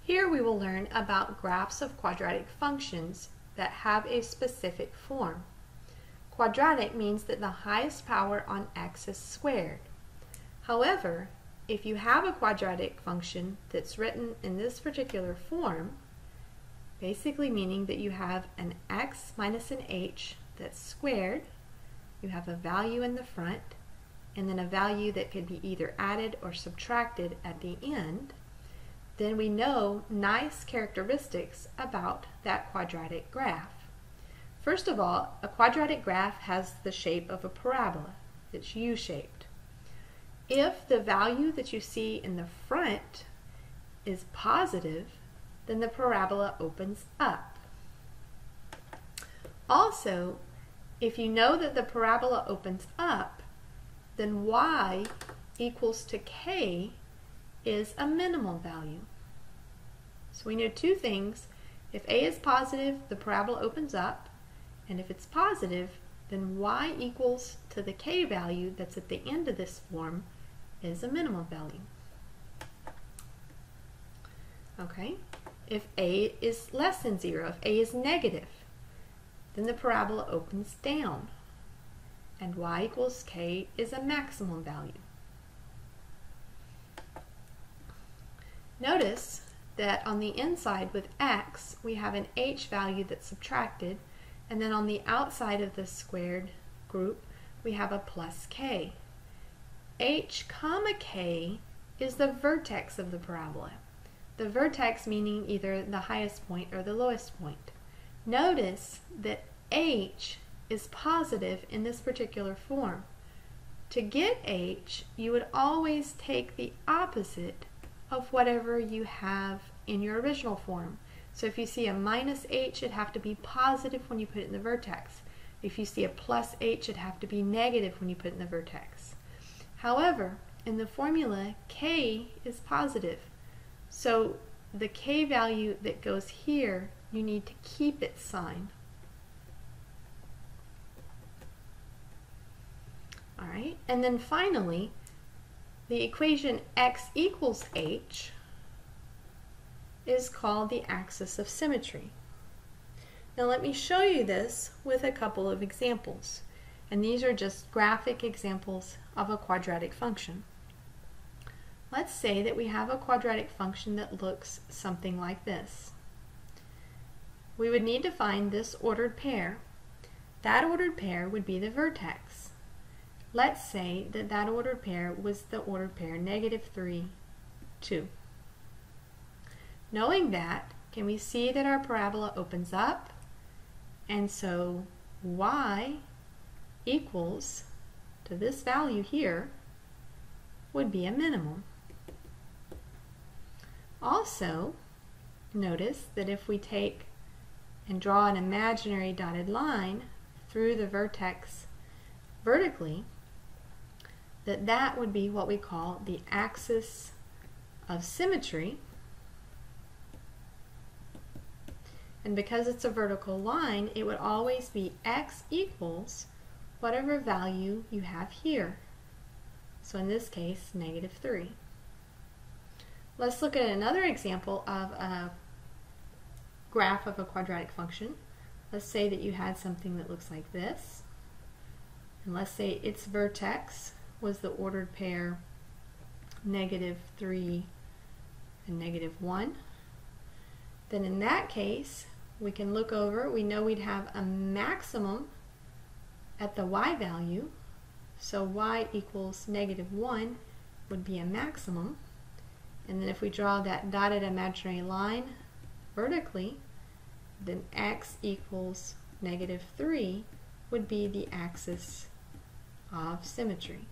Here we will learn about graphs of quadratic functions that have a specific form. Quadratic means that the highest power on x is squared. However, if you have a quadratic function that's written in this particular form, basically meaning that you have an x minus an h that's squared, you have a value in the front, and then a value that could be either added or subtracted at the end, then we know nice characteristics about that quadratic graph. First of all, a quadratic graph has the shape of a parabola. It's U-shaped. If the value that you see in the front is positive, then the parabola opens up. Also, if you know that the parabola opens up, then y equals to k is a minimal value. So we know two things. If a is positive, the parabola opens up, and if it's positive, then y equals to the k value that's at the end of this form is a minimal value. Okay? If a is less than 0, if a is negative, then the parabola opens down, and y equals k is a maximum value. Notice that on the inside with x, we have an h value that's subtracted, and then on the outside of the squared group, we have a plus k. H comma k is the vertex of the parabola. The vertex meaning either the highest point or the lowest point. Notice that h is positive in this particular form. To get h, you would always take the opposite of whatever you have in your original form. So if you see a minus h, it'd have to be positive when you put it in the vertex. If you see a plus h, it'd have to be negative when you put it in the vertex. However, in the formula, k is positive. So the k value that goes here, you need to keep its sign. All right, and then finally, the equation x equals h is called the axis of symmetry. Now let me show you this with a couple of examples. And these are just graphic examples of a quadratic function. Let's say that we have a quadratic function that looks something like this. We would need to find this ordered pair. That ordered pair would be the vertex. Let's say that that ordered pair was the ordered pair -3, 2. Knowing that, can we see that our parabola opens up? And so y equals to this value here would be a minimum. Also, notice that if we take and draw an imaginary dotted line through the vertex vertically, that would be what we call the axis of symmetry. And because it's a vertical line, it would always be x equals whatever value you have here. So in this case, -3. Let's look at another example of a graph of a quadratic function. Let's say that you had something that looks like this. And let's say its vertex was the ordered pair -3 and -1. Then in that case, we can look over, we know we'd have a maximum at the y value, so y equals -1 would be a maximum. And then if we draw that dotted imaginary line vertically, then x equals -3 would be the axis of symmetry.